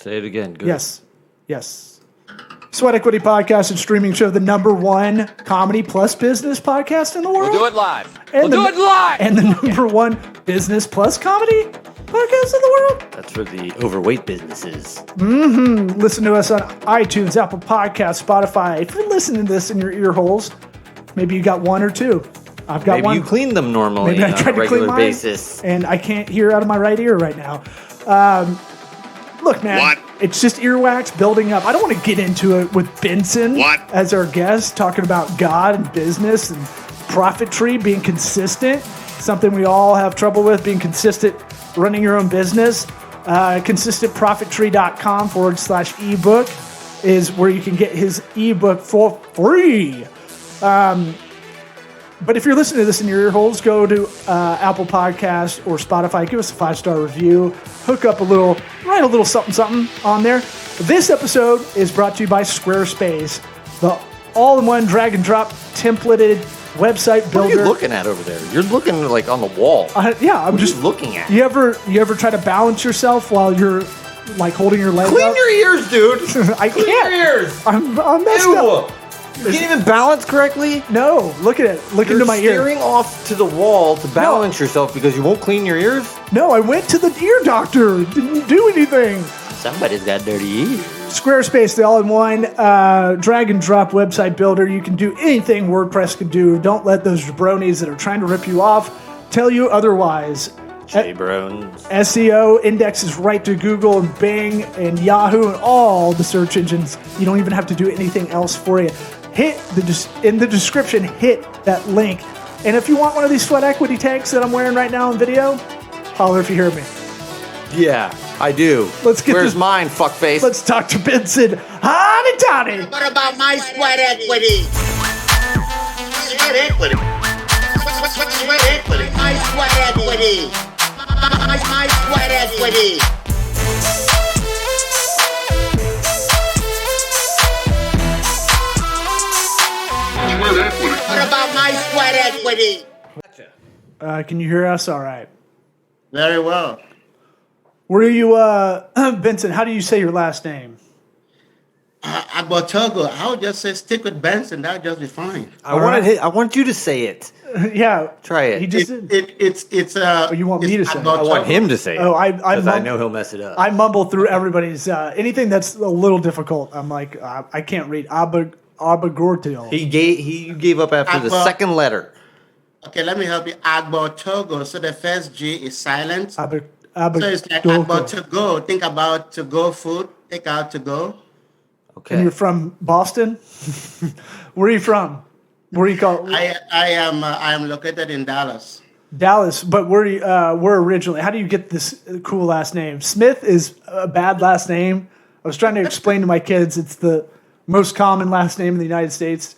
Say it again. Good. Yes. Sweat Equity Podcast and streaming show, the #1 comedy plus business podcast in the world. We'll do it live. And the #1 business plus comedy podcast in the world. That's for the overweight businesses. Listen to us on iTunes, Apple Podcasts, Spotify. If you're listening to this in your ear holes, maybe you got one or two. I've got Maybe one. you clean them normally Maybe I on tried a to clean regular mine, basis. and I can't hear out of my right ear right now. Look, man, What? It's just earwax building up. I don't want to get into it with Benson as our guest, talking about God and business and profitry, being consistent, something we all have trouble with, being consistent, running your own business. ConsistentProfittree.com/ebook is where you can get his ebook for free. But if you're listening to this in your ear holes, go to Apple Podcasts or Spotify. Give us a 5-star review. Write a little something on there. This episode is brought to you by Squarespace, the all-in-one drag-and-drop templated website builder. What are you looking at over there? You're looking like on the wall. I'm just looking at. You ever try to balance yourself while you're like holding your leg Clean up? your ears, dude. I Clean can't. your ears. I'm messed up. You can't even balance correctly? No, look at it. Look into my ear. You're staring off to the wall to balance yourself because you won't clean your ears? No, I went to the ear doctor. Didn't do anything. Somebody's got dirty ears. Squarespace, the all-in-one drag and drop website builder. You can do anything WordPress can do. Don't let those jabronis that are trying to rip you off tell you otherwise. J-Brones. SEO indexes right to Google and Bing and Yahoo and all the search engines. You don't even have to do anything else for you. In the description, hit that link. And if you want one of these Sweat Equity tanks that I'm wearing right now in video, holler if you hear me. Yeah, I do. Where's mine, fuckface? Let's talk to Benson. Howdy, Toddy. What about my sweat equity? Sweat equity. Sweat equity. My sweat equity. My sweat equity. What about my sweat equity? Can you hear us? All right. Very well. Where are you, Benson? How do you say your last name? Agbortogo. I would just say stick with Benson. That would just be fine. I want you to say it. Yeah. Try it. He just It's you want me to say it? I want him to say it. Oh, I know he'll mess it up. I mumble through everybody's anything that's a little difficult. I'm like I can't read. Agbortogo. He gave up after the second letter. Okay, let me help you. Agbortogo. So the first G is silent. So it's like Agbortogo. Think about to go food. Take out to go. Okay. And you're from Boston? Where are you from? Where are you called? I am located in Dallas. Dallas, but where originally? How do you get this cool last name? Smith is a bad last name. I was trying to explain to my kids it's the most common last name in the United States.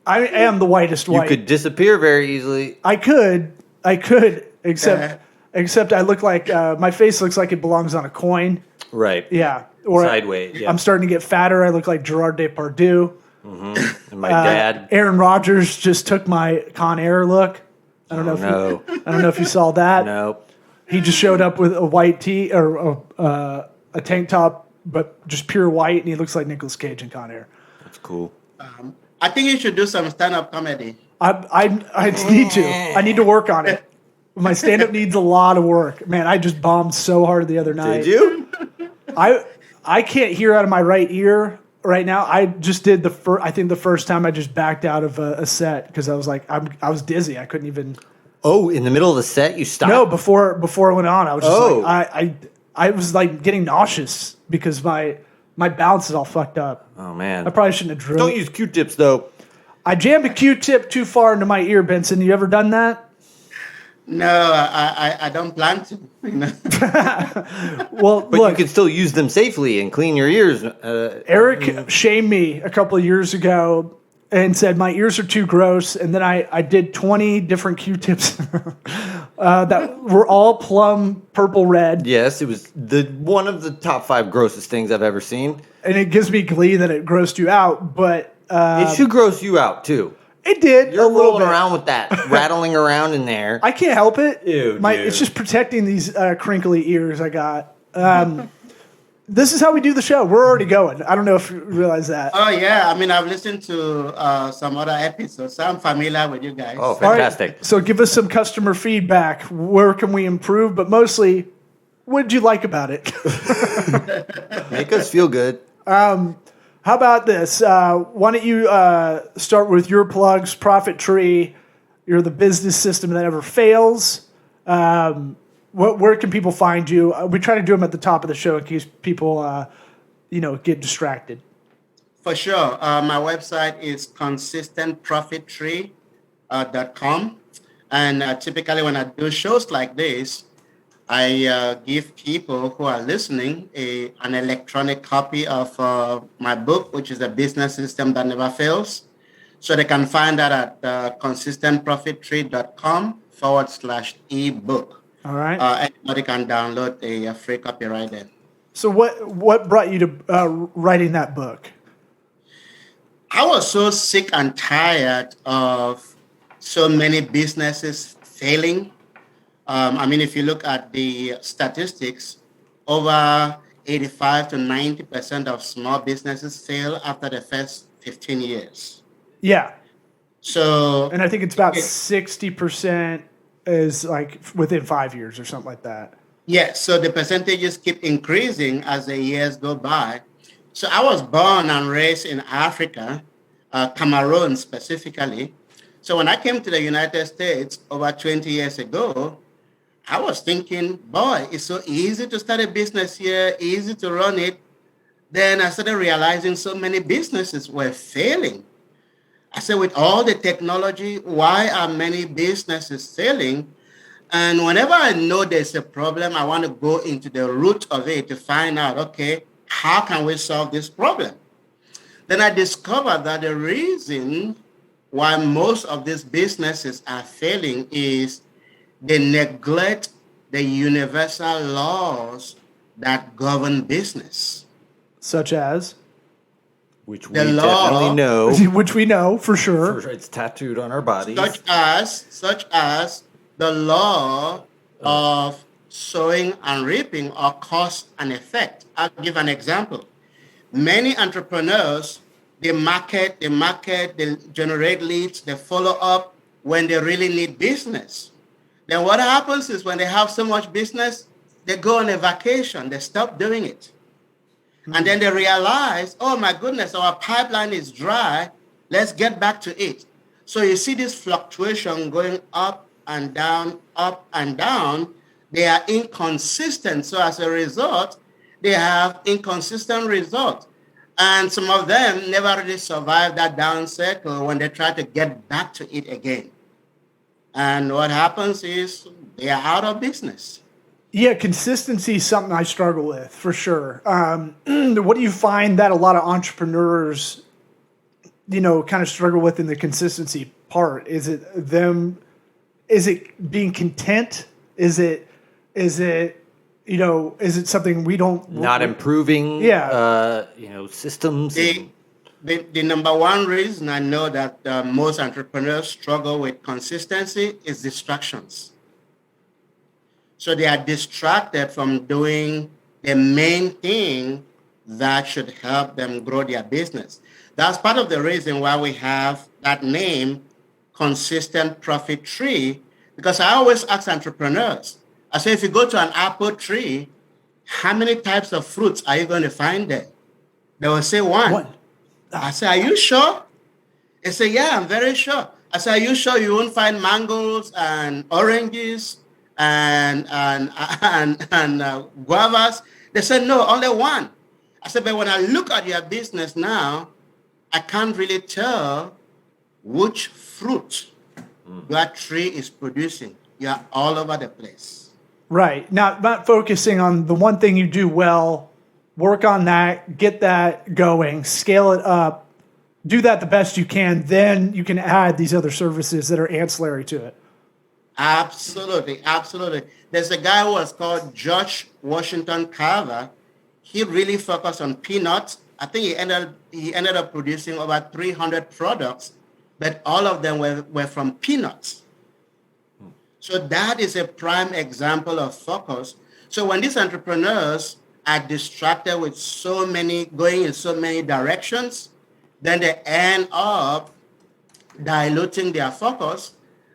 I am the whitest white. You could disappear very easily. I could, except I look like my face looks like it belongs on a coin. Right. Yeah. Or sideways. Yeah. I'm starting to get fatter. I look like Gerard Depardieu. Mm-hmm. And my dad. Aaron Rodgers just took my Con Air look. I don't know if you saw that. No. He just showed up with a white tee or a tank top, but just pure white, and he looks like Nicolas Cage in Con Air. That's cool. I think you should do some stand-up comedy. I need to. I need to work on it. My stand-up needs a lot of work. Man, I just bombed so hard the other night. Did you? I can't hear out of my right ear right now. I just did the first time I just backed out of a set because I was like I was dizzy. I couldn't even. Oh, in the middle of the set, you stopped? No, before I went on, I was just like I was like getting nauseous because my balance is all fucked up. Oh man, I probably shouldn't have drilled. Don't use Q-tips though. I jammed a Q-tip too far into my ear, Benson. You ever done that? No, I don't plan to. Well, but you can still use them safely and clean your ears. Eric shamed me a couple of years ago and said my ears are too gross, and then I did 20 different Q-tips that were all plum purple red. Yes, it was one of the top 5 grossest things I've ever seen. And it gives me glee that it grossed you out, but it should gross you out too. It did. You're rolling around with that, rattling around in there. I can't help it. Ew, It's just protecting these crinkly ears I got. this is how we do the show. We're already going. I don't know if you realize that. Oh, yeah. I mean, I've listened to some other episodes, so I'm familiar with you guys. Oh, fantastic. Right, so give us some customer feedback. Where can we improve? But mostly, what did you like about it? Make us feel good. How about this? Why don't you start with your plugs, Profit Tree? You're the business system that never fails. Where can people find you? We try to do them at the top of the show in case people, get distracted. For sure. My website is consistentprofittree.com. And typically when I do shows like this, I give people who are listening an electronic copy of my book, which is a business system that never fails. So they can find that at consistentprofittree.com/ebook. All right. Anybody can download a free copy right there. So what brought you to writing that book? I was so sick and tired of so many businesses failing. If you look at the statistics, over 85 to 90% of small businesses fail after the first 15 years. Yeah. So, and I think it's about 60% is like within 5 years or something like that. Yeah. So the percentages keep increasing as the years go by. So I was born and raised in Africa, Cameroon specifically. So when I came to the United States over 20 years ago, I was thinking, boy, it's so easy to start a business here, easy to run it. Then I started realizing so many businesses were failing. I said, with all the technology, why are many businesses failing? And whenever I know there's a problem, I want to go into the root of it to find out, okay, how can we solve this problem? Then I discovered that the reason why most of these businesses are failing is they neglect the universal laws that govern business. Such as? Which we definitely know. Which we know for sure. It's tattooed on our bodies. Such as the law of sowing and reaping or cause and effect. I'll give an example. Many entrepreneurs, they market, they generate leads, they follow up when they really need business. Then what happens is when they have so much business, they go on a vacation, they stop doing it. And then they realize, oh my goodness, our pipeline is dry. Let's get back to it. So you see this fluctuation going up and down, up and down. They are inconsistent. So as a result, they have inconsistent results. And some of them never really survive that down cycle when they try to get back to it again. And what happens is they are out of business. Yeah, consistency is something I struggle with for sure. What do you find that a lot of entrepreneurs, kind of struggle with in the consistency part? Is it them? Is it being content? Is it something we don't not improving? Yeah. Systems. The number one reason I know that most entrepreneurs struggle with consistency is distractions. So they are distracted from doing the main thing that should help them grow their business. That's part of the reason why we have that name, Consistent Profit Tree, because I always ask entrepreneurs, I say, if you go to an apple tree, how many types of fruits are you going to find there? They will say one. I say, are you sure? They say, yeah, I'm very sure. I say, are you sure you won't find mangoes and oranges and guavas? They said, no, only one. I said, but when I look at your business now, I can't really tell which fruit your tree is producing. You're all over the place. Right. Not focusing on the one thing you do well, work on that, get that going, scale it up, do that the best you can, then you can add these other services that are ancillary to it. Absolutely. There's a guy who was called George Washington Carver. He really focused on peanuts. I think he ended up producing over 300 products, but all of them were from peanuts. So that is a prime example of focus. So when these entrepreneurs are distracted with going in so many directions, then they end up diluting their focus,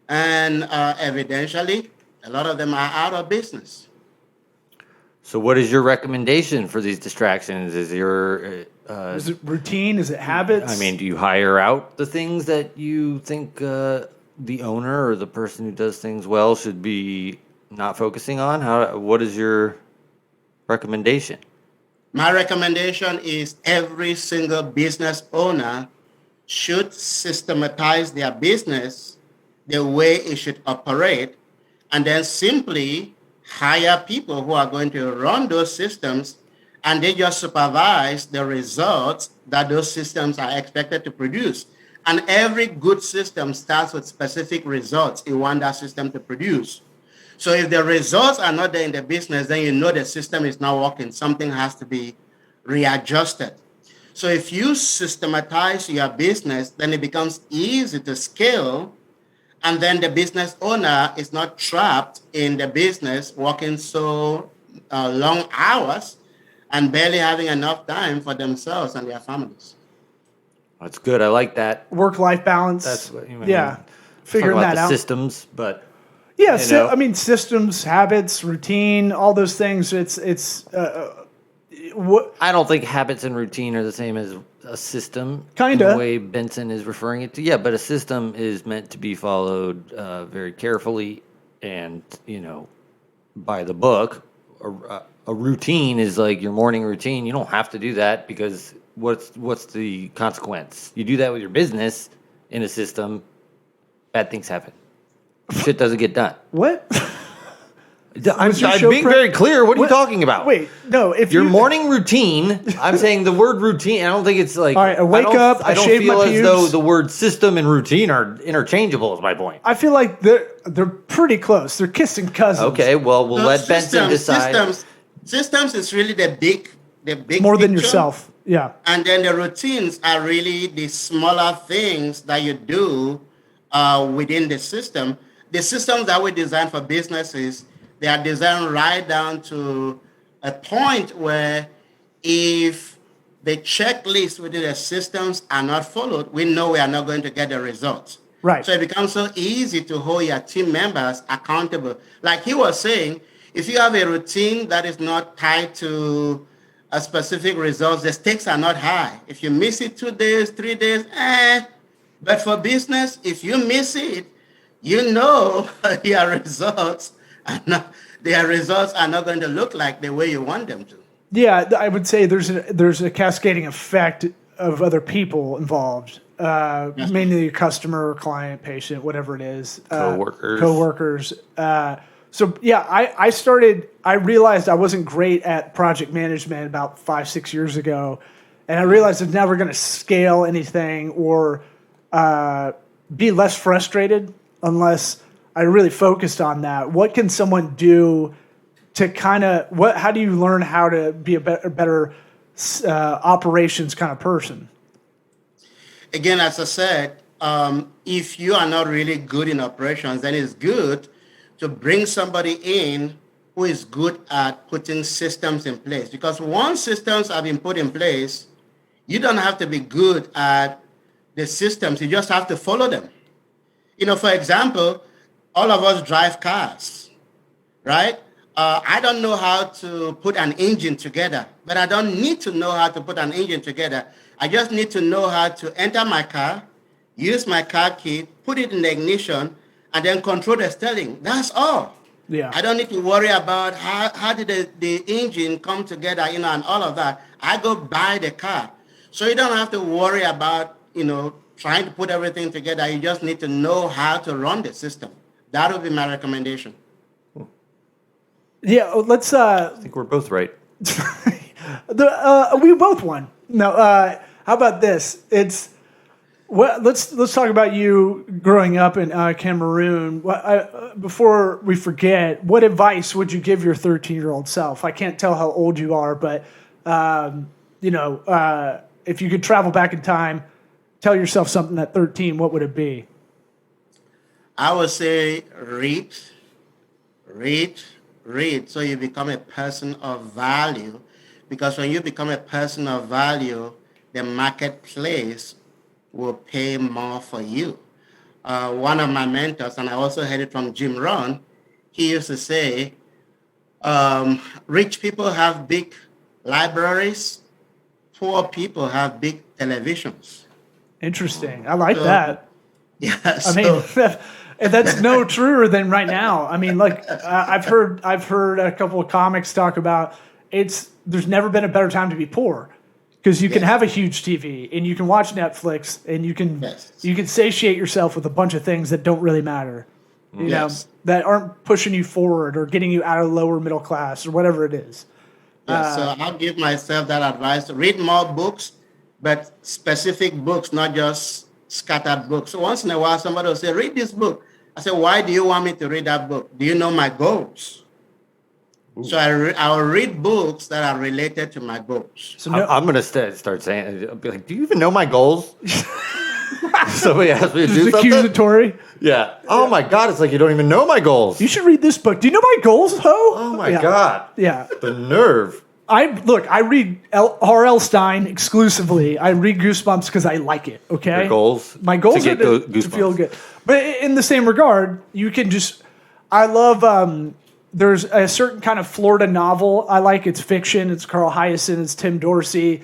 and evidentially, a lot of them are out of business. So, what is your recommendation for these distractions? Is Is it routine? Is it habits? I mean, do you hire out the things that you think the owner or the person who does things well should be not focusing on? What is your recommendation? My recommendation is every single business owner should systematize their business the way it should operate, and then simply hire people who are going to run those systems, and they just supervise the results that those systems are expected to produce. And every good system starts with specific results you want that system to produce. So if the results are not there in the business, then you know the system is not working. Something has to be readjusted. So if you systematize your business, then it becomes easy to scale. And then the business owner is not trapped in the business working so long hours and barely having enough time for themselves and their families. That's good. I like that. Work-life balance. That's what you mean. Yeah, figuring Talk about that the out. systems, but Yeah, you know. I mean systems, habits, routine, all those things. It's what I don't think habits and routine are the same as a system. Kinda. In the way Benson is referring it to. Yeah, but a system is meant to be followed very carefully and, by the book. A routine is like your morning routine. You don't have to do that because what's the consequence? You do that with your business in a system, bad things happen. Shit doesn't get done. what? I'm Was your show being very clear. What are you talking about? Wait, no. If Your you, morning routine. I'm saying the word routine. I don't think it's like. All right, I wake up, I I don't shave feel my as though pubes. the word system and routine are interchangeable. Is my point. I feel like they're pretty close. They're kissing cousins. Okay, well, we'll So let Benson decide. Systems is really the big More than picture. yourself. Yeah. And then the routines are really the smaller things that you do within the system. The systems that we design for businesses, they are designed right down to a point where if the checklist within the systems are not followed, we know we are not going to get the results. Right. So it becomes so easy to hold your team members accountable. Like he was saying, if you have a routine that is not tied to a specific results, the stakes are not high. If you miss it 2 days, 3 days, But for business, if you miss it, you know your results are not going to look like the way you want them to. Yeah, I would say there's a cascading effect of other people involved. Mainly your customer, client, patient, whatever it is. Coworkers. So yeah, I realized I wasn't great at project management about 5-6 years ago. And I realized I'm never going to scale anything or be less frustrated unless I really focused on that. What can someone do to how do you learn how to be a better operations kind of person? Again, as I said, if you are not really good in operations, then it's good to bring somebody in who is good at putting systems in place. Because once systems have been put in place, you don't have to be good at the systems. You just have to follow them. For example, all of us drive cars, right? I don't know how to put an engine together, but I don't need to know how to put an engine together. I just need to know how to enter my car, use my car key, put it in the ignition, and then control the steering. That's all. Yeah. I don't need to worry about how did the engine come together, and all of that. I go buy the car. So you don't have to worry about, trying to put everything together. You just need to know how to run the system. That would be my recommendation. Yeah, let's. I think we're both right. We both won. No, how about this? Let's talk about you growing up in Cameroon. Before we forget, what advice would you give your 13-year-old self? I can't tell how old you are, but if you could travel back in time, tell yourself something at 13, what would it be? I would say read, so you become a person of value. because when you become a person of value, the marketplace will pay more for you. One of my mentors, and I also heard it from Jim Rohn, he used to say, rich people have big libraries, poor people have big televisions. Interesting. I like So, that. yeah, I mean, that's no truer than right now. I mean, like I've heard a couple of comics talk about there's never been a better time to be poor because you can Yes. have a huge TV and you can watch Netflix and you can Yes. satiate yourself with a bunch of things that don't really matter. You know, Yes. that aren't pushing you forward or getting you out of lower middle class or whatever it is. Yeah, so I'll give myself that advice. Read more books, but specific books, not just scattered books. So once in a while, somebody will say, read this book. I say, why do you want me to read that book? Do you know my goals? So I'll read books that are related to my goals. So no, I'm gonna start saying, I'll be like, do you even know my goals? Somebody asked me to do just something. accusatory. Yeah. Oh my God, it's like you don't even know my goals. You should read this book. Do you know my goals, Ho? Oh my Yeah. God. Yeah. The nerve. I read R.L. Stein exclusively. I read Goosebumps because I like it. Okay, Your goals? My goals To are get to goosebumps. feel good. But in the same regard, you can just. I love. There's a certain kind of Florida novel I like. It's fiction. It's Carl Hyacin. It's Tim Dorsey.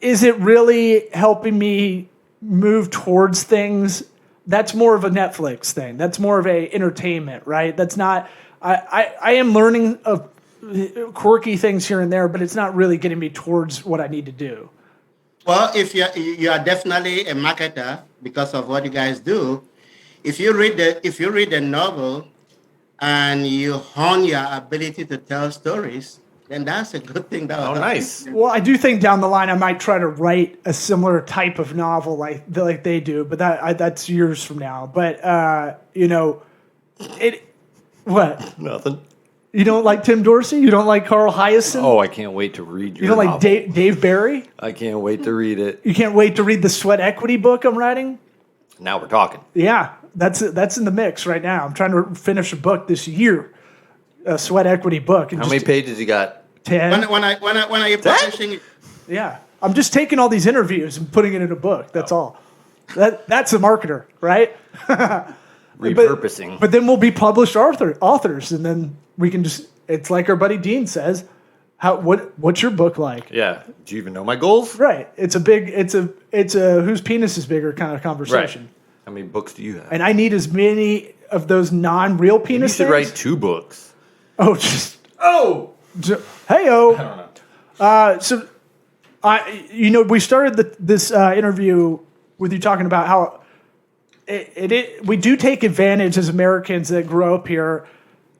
Is it really helping me move towards things? That's more of a Netflix thing. That's more of a entertainment, right? That's not. I am learning of quirky things here and there, but it's not really getting me towards what I need to do. Well, if you are definitely a marketer because of what you guys do, if you read the novel and you hone your ability to tell stories, then that's a good thing. That will Oh, help nice. you. Well, I do think down the line I might try to write a similar type of novel like they do, but that's years from now. But you know, what? Nothing. You don't like Tim Dorsey? You don't like Carl Hyacin? Oh, I can't wait to read your you don't like novel. Dave Barry? I can't wait to read it. You can't wait to read the sweat equity book I'm writing? Now we're talking. Yeah, that's in the mix right now. I'm trying to finish a book this year, a sweat equity book. And How many pages you got? 10. When are you publishing it? Yeah, I'm just taking all these interviews and putting it in a book. That's all. That's a marketer, right? Repurposing. But then we'll be published authors, and then we can just. It's like our buddy Dean says. What's your book like? Yeah. Do you even know my goals? Right. It's a whose penis is bigger kind of conversation. How many books do you have? And I need as many of those non-real You penis should things. write 2 books. Oh, just hey-o. I don't know. We started this interview with you talking about how we do take advantage as Americans that grow up here.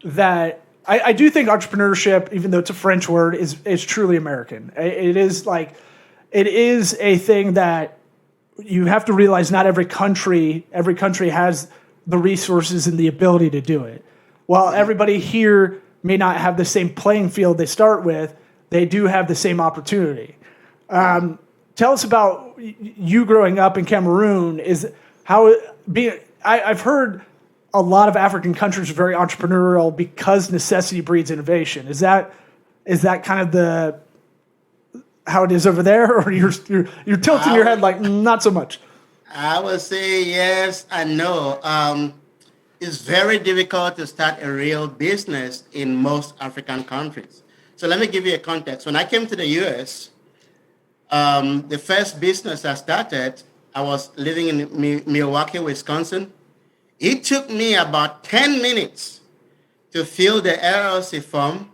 That I do think entrepreneurship, even though it's a French word, is truly American. It is a thing that you have to realize. Not every country has the resources and the ability to do it. While everybody here may not have the same playing field they start with, they do have the same opportunity. Tell us about you growing up in Cameroon. I've heard a lot of African countries are very entrepreneurial because necessity breeds innovation. Is that kind of how it is over there, or you're tilting your head like not so much? I would say yes and no. It's very difficult to start a real business in most African countries. So let me give you a context. When I came to the U.S., the first business I started, I was living in Milwaukee, Wisconsin. It took me about 10 minutes to fill the LLC form,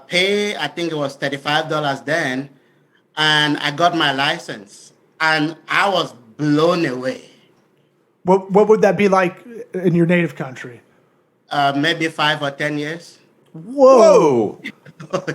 pay, I think it was $35 then, and I got my license. And I was blown away. What would that be like in your native country? Maybe 5 or 10 years. Whoa.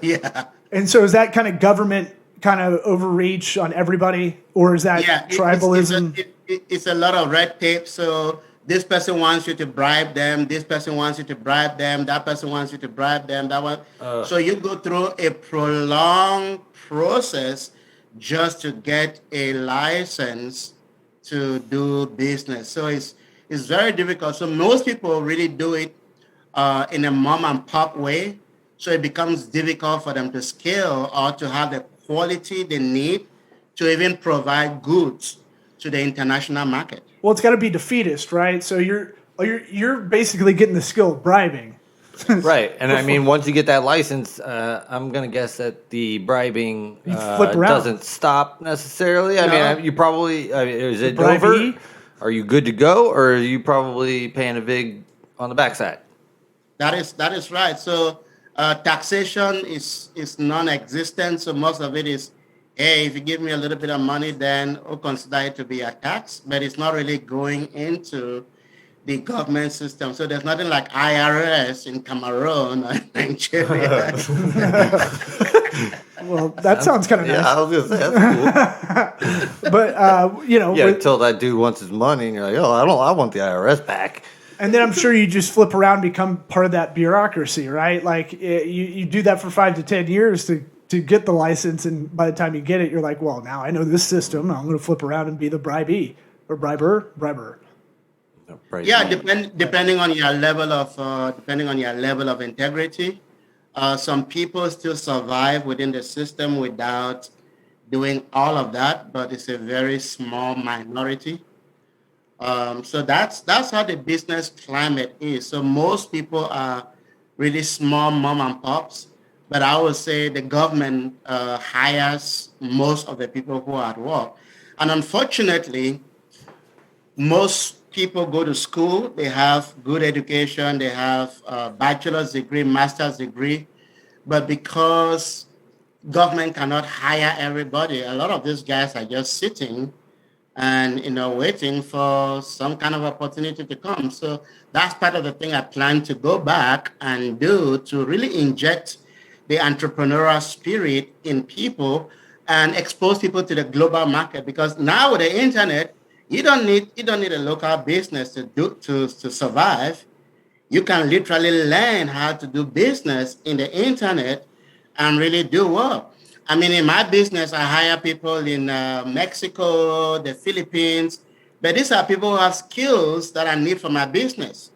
Yeah. And so is that kind of government kind of overreach on everybody, or is that tribalism? It's a lot of red tape. So this person wants you to bribe them. This person wants you to bribe them. That person wants you to bribe them. That one. So you go through a prolonged process just to get a license to do business. So it's very difficult. So most people really do it in a mom and pop way. So it becomes difficult for them to scale or to have the quality they need to even provide goods to the international market. Well, it's got to be defeatist, right? So you're basically getting the skill of bribing. Right, and I mean, once you get that license, I'm gonna guess that the bribing flip around. doesn't stop necessarily. I No. mean, you probably is it bribee? over? Are you good to go, or are you probably paying a vig on the backside? That is right. So taxation is non-existent. So most of it is, hey, if you give me a little bit of money, then we'll consider it to be a tax. But it's not really going into the government system. So there's nothing like IRS in Cameroon or Nigeria. Well, that sounds kind of nice. Yeah, I was gonna say that's cool. But Yeah, until that dude wants his money, and you're like, oh, I want the IRS back. and then I'm sure you just flip around and become part of that bureaucracy, right? Like you do that for 5 to 10 years to get the license, and by the time you get it, you're like, well, now I know this system. I'm going to flip around and be the bribee or briber. Yeah, depending on your level of integrity. Some people still survive within the system without doing all of that, but it's a very small minority. So that's how the business climate is. So most people are really small mom and pops, but I would say the government hires most of the people who are at work. And unfortunately, most people go to school, they have good education, they have a bachelor's degree, master's degree, but because government cannot hire everybody, a lot of these guys are just sitting and waiting for some kind of opportunity to come. So that's part of the thing I plan to go back and do, to really inject the entrepreneurial spirit in people and expose people to the global market. Because now with the internet, you don't need a local business to survive. You can literally learn how to do business in the internet and really do well. I mean, in my business, I hire people in Mexico, the Philippines, but these are people who have skills that I need for my business.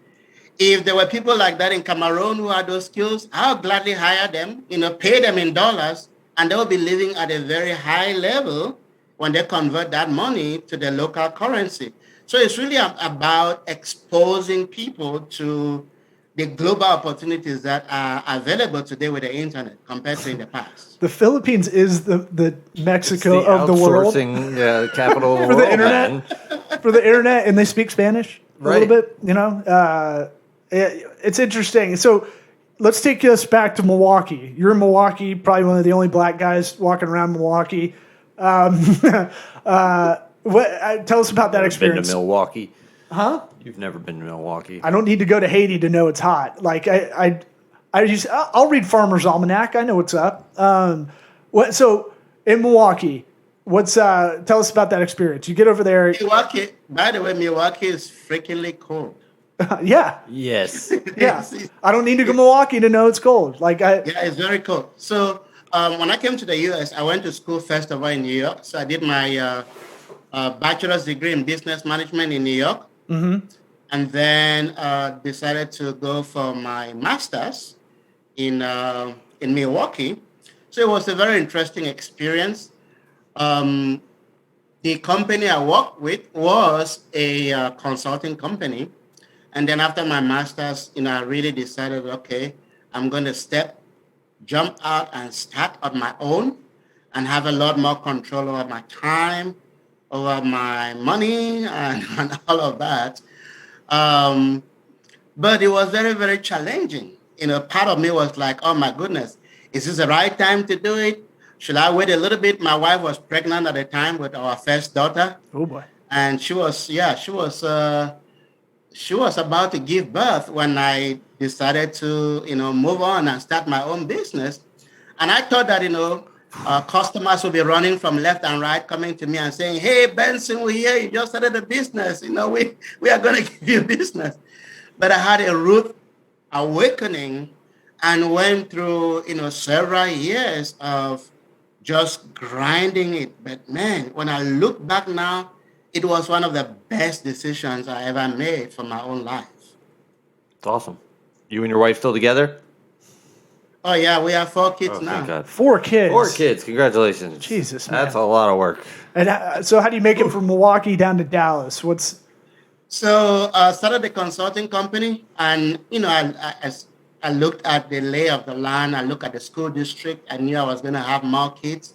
If there were people like that in Cameroon who had those skills, I'll gladly hire them, pay them in dollars, and they'll be living at a very high level when they convert that money to the local currency. So it's really about exposing people to the global opportunities that are available today with the internet compared to in the past. The Philippines is the Mexico of the world. Outsourcing capital of For the world, internet? man. For the internet, and they speak Spanish a Right. little bit. It's interesting. So let's take us back to Milwaukee. You're in Milwaukee, probably one of the only black guys walking around Milwaukee. Tell us about that Been experience. to Milwaukee? Huh? You've never been to Milwaukee? I don't need to go to Haiti to know it's hot. Like I'll read Farmer's Almanac. I know what's up. So in Milwaukee, tell us about that experience. You get over there. Milwaukee, by the way, Milwaukee is freakingly cold. Yeah. Yes. Yeah. I don't need to go to Milwaukee to know it's cold. Yeah, it's very cold. So when I came to the U.S., I went to school first of all in New York. So I did my bachelor's degree in business management in New York. Mm-hmm. And then decided to go for my master's in Milwaukee. So it was a very interesting experience. The company I worked with was a consulting company. And then after my master's, I really decided, okay, I'm going to jump out and start on my own and have a lot more control over my time, over my money, and all of that. But it was very, very challenging. Part of me was like, oh my goodness, is this the right time to do it? Should I wait a little bit? My wife was pregnant at the time with our first daughter. Oh boy. And she was about to give birth when I decided to, move on and start my own business. And I thought that, customers will be running from left and right, coming to me and saying, hey, Benson, we hear you just started a business. We are going to give you business. But I had a rude awakening and went through, several years of just grinding it. But man, when I look back now, it was one of the best decisions I ever made for my own life. It's awesome. You and your wife still together? Oh yeah, we have 4 kids Oh, now. thank God. 4 kids. 4 kids. Congratulations. Jesus, man. That's a lot of work. And so how do you make it from Milwaukee down to Dallas? So started the consulting company, and I looked at the lay of the land. I looked at the school district. I knew I was going to have more kids,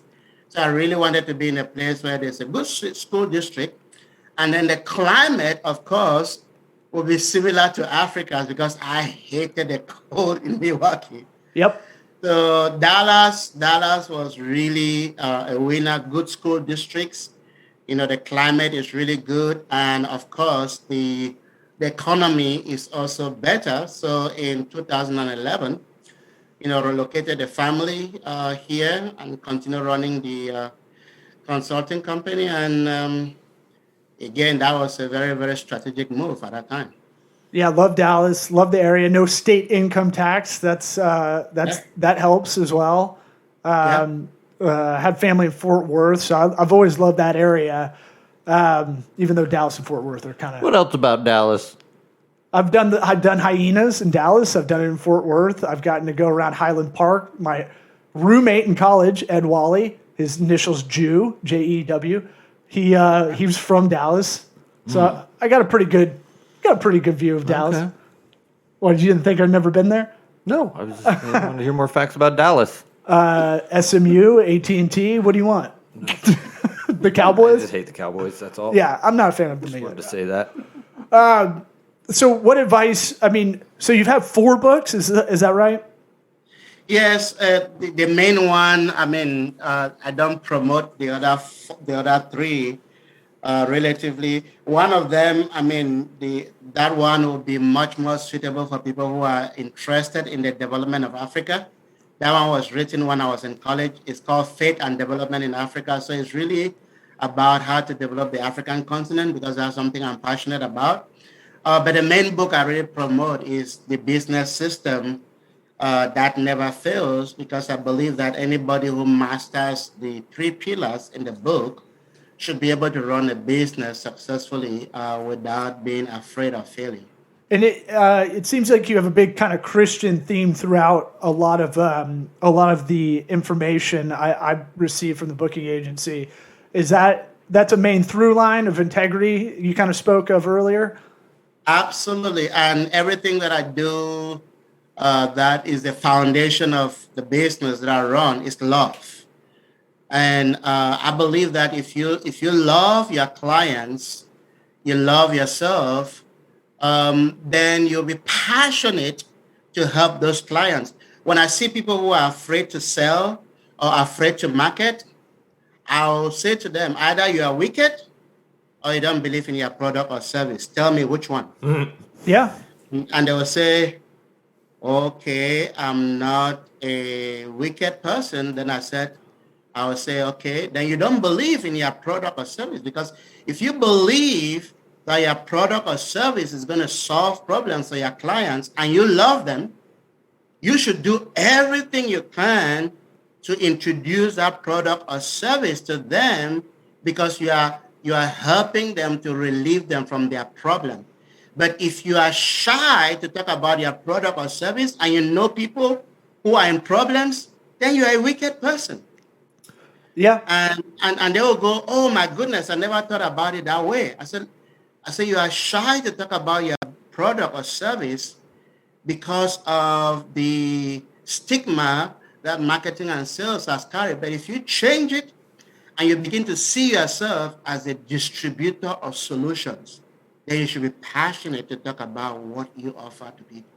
so I really wanted to be in a place where there's a good school district, and then the climate, of course, will be similar to Africa's because I hated the cold in Milwaukee. Yep. So Dallas was really a winner. Good school districts. The climate is really good, and of course the economy is also better. So in 2011, relocated the family here and continue running the consulting company. And again, that was a very, very strategic move at that time. Yeah, love Dallas, love the area. No state income tax. That helps as well. Had family in Fort Worth, so I've always loved that area. Even though Dallas and Fort Worth are kind of. What else about Dallas? I've done hyenas in Dallas. I've done it in Fort Worth. I've gotten to go around Highland Park. My roommate in college, Ed Wally, his initials Jew, Jew. He was from Dallas, so I got a pretty good view of Dallas. Okay. What, you didn't think I'd never been there? No, I wanted to hear more facts about Dallas. SMU, AT&T. What do you want? The I Cowboys. just hate the Cowboys. That's all. Yeah, I'm not a fan of them I either. wanted to say that. So, what advice? I mean, so you've had 4 books. Is that right? Yes, the main one. I mean, I don't promote the other 3 relatively. One of them, I mean, that one will be much more suitable for people who are interested in the development of Africa. That one was written when I was in college. It's called Faith and Development in Africa. So it's really about how to develop the African continent because that's something I'm passionate about. But the main book I really promote is The Business System That Never Fails, because I believe that anybody who masters the 3 pillars in the book should be able to run a business successfully without being afraid of failing. And it seems like you have a big kind of Christian theme throughout a lot of the information I received from the booking agency. Is that's a main through line of integrity you kind of spoke of earlier? Absolutely, and everything that I do that is the foundation of the business that I run is love. And I believe that if you love your clients, you love yourself, then you'll be passionate to help those clients. When I see people who are afraid to sell or afraid to market, I'll say to them, either you are wicked or you don't believe in your product or service. Tell me which one. Yeah. And they will say, okay, I'm not a wicked person. Then I will say, okay, then you don't believe in your product or service, because if you believe that your product or service is going to solve problems for your clients and you love them, you should do everything you can to introduce that product or service to them, because you are helping them to relieve them from their problem. But if you are shy to talk about your product or service and you know people who are in problems, then you are a wicked person. Yeah. And they will go, oh my goodness, I never thought about it that way. I said, you are shy to talk about your product or service because of the stigma that marketing and sales has carried. But if you change it and you begin to see yourself as a distributor of solutions, then you should be passionate to talk about what you offer to people.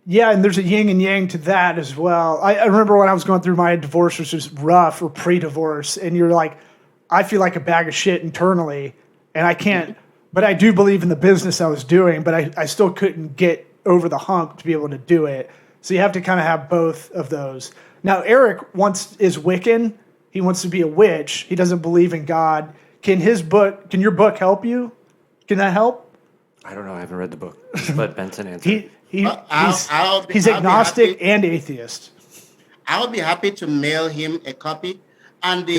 Yeah, and there's a yin and yang to that as well. I remember when I was going through my divorce, which was rough, or pre-divorce, and you're like, I feel like a bag of shit internally, and I can't, but I do believe in the business I was doing, but I still couldn't get over the hump to be able to do it. So you have to kind of have both of those. Now, Eric is Wiccan. He wants to be a witch. He doesn't believe in God. Can your book help you? Can that help? I don't know. I haven't read the book. But Benson answered. He's agnostic and atheist. I'll be happy to mail him a copy. And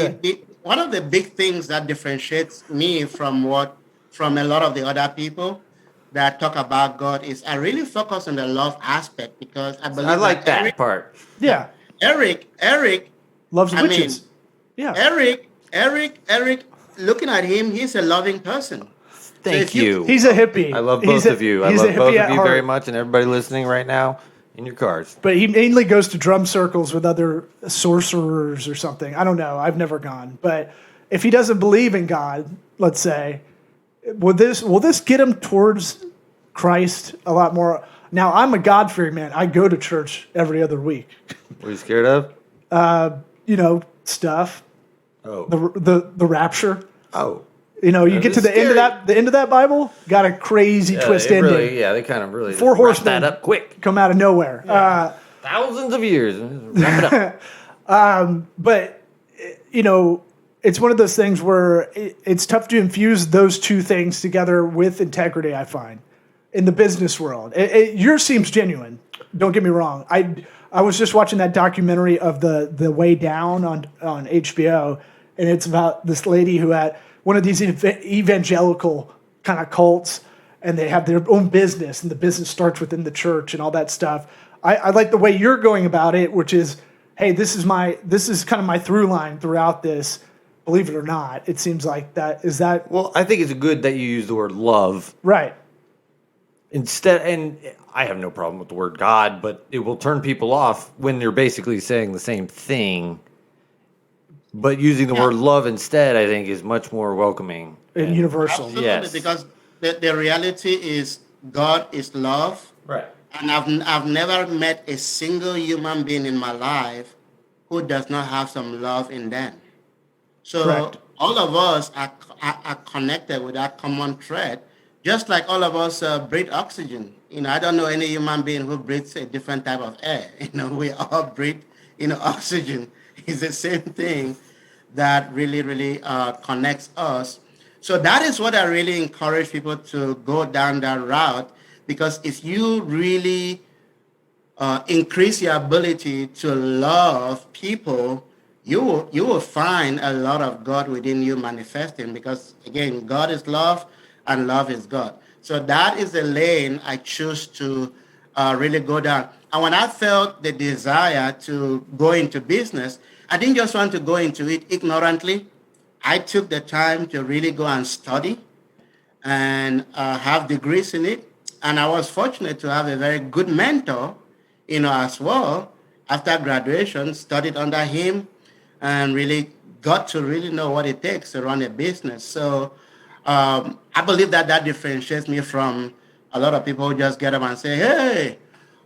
one of the big things that differentiates me from a lot of the other people that talk about God is I really focus on the love aspect, because I believe I like that part. Yeah. Eric, Loves I witches. mean, Yeah. Eric, looking at him, he's a loving person. So Thank if you, you. He's a hippie. I love He's both a- of you. I he's a love both hippie of at you heart. very much, and everybody listening right now in your cars. But he mainly goes to drum circles with other sorcerers or something. I don't know. I've never gone. But if he doesn't believe in God, let's say, will this get him towards Christ a lot more? Now, I'm a God-fearing man. I go to church every other week. What are you scared of? Stuff. Oh. The rapture. Oh. You get is to the end of scary. the end of that Bible, got a crazy twist ending. Really, yeah, they kind of really Four just wrap horsemen that up quick. come out of nowhere. Thousands of years. Wrap it up. But it's one of those things where it's tough to infuse those two things together with integrity. I find in the business world, yours seems genuine. Don't get me wrong. I was just watching that documentary of the Way Down on HBO, and it's about this lady who had one of these evangelical kind of cults, and they have their own business, and the business starts within the church and all that stuff. I like the way you're going about it, which is, hey, this is kind of my through line throughout this. Believe it or not, it seems like that is that Well, I think it's good that you use the word love right. instead. And I have no problem with the word God, but it will turn people off when they're basically saying the same thing. But using the word love instead, I think, is much more welcoming And universal. absolutely, Yes. because the reality is God is love. Right. And I've never met a single human being in my life who does not have some love in them. So Correct. all of us are connected with that common thread, just like all of us breathe oxygen. I don't know any human being who breathes a different type of air. We all breathe, oxygen. It's the same thing that really, really connects us. So that is what I really encourage people to go down that route, because if you really increase your ability to love people, you will find a lot of God within you manifesting, because again, God is love and love is God. So that is the lane I choose to really go down. And when I felt the desire to go into business, I didn't just want to go into it ignorantly. I took the time to really go and study and have degrees in it. And I was fortunate to have a very good mentor, as well. After graduation, studied under him and really got to really know what it takes to run a business. So I believe that differentiates me from a lot of people who just get up and say, hey,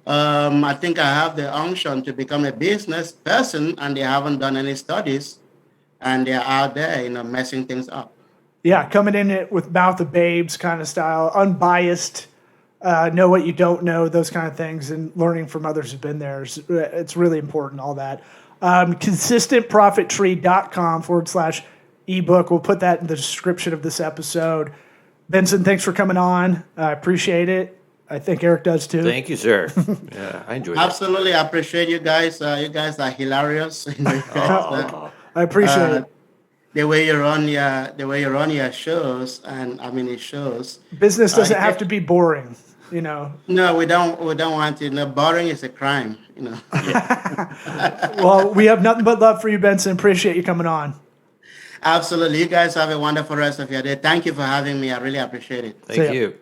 I think I have the unction to become a business person, and they haven't done any studies, and they're out there, messing things up. Yeah, coming in it with mouth of babes kind of style, unbiased, know what you don't know, those kind of things, and learning from others who've been there. It's really important, all that. consistentprofittree.com/ebook. We'll put that in the description of this episode. Benson, thanks for coming on. I appreciate it. I think Eric does too. Thank you, sir. Yeah, I enjoyed it. Absolutely, I appreciate you guys. You guys are hilarious. I appreciate it. The way you run your shows, and I mean it shows. Business doesn't have to be boring, No, we don't want it. No, boring is a crime. Well, we have nothing but love for you, Benson. Appreciate you coming on. Absolutely. You guys have a wonderful rest of your day. Thank you for having me. I really appreciate it. See ya. Thank you.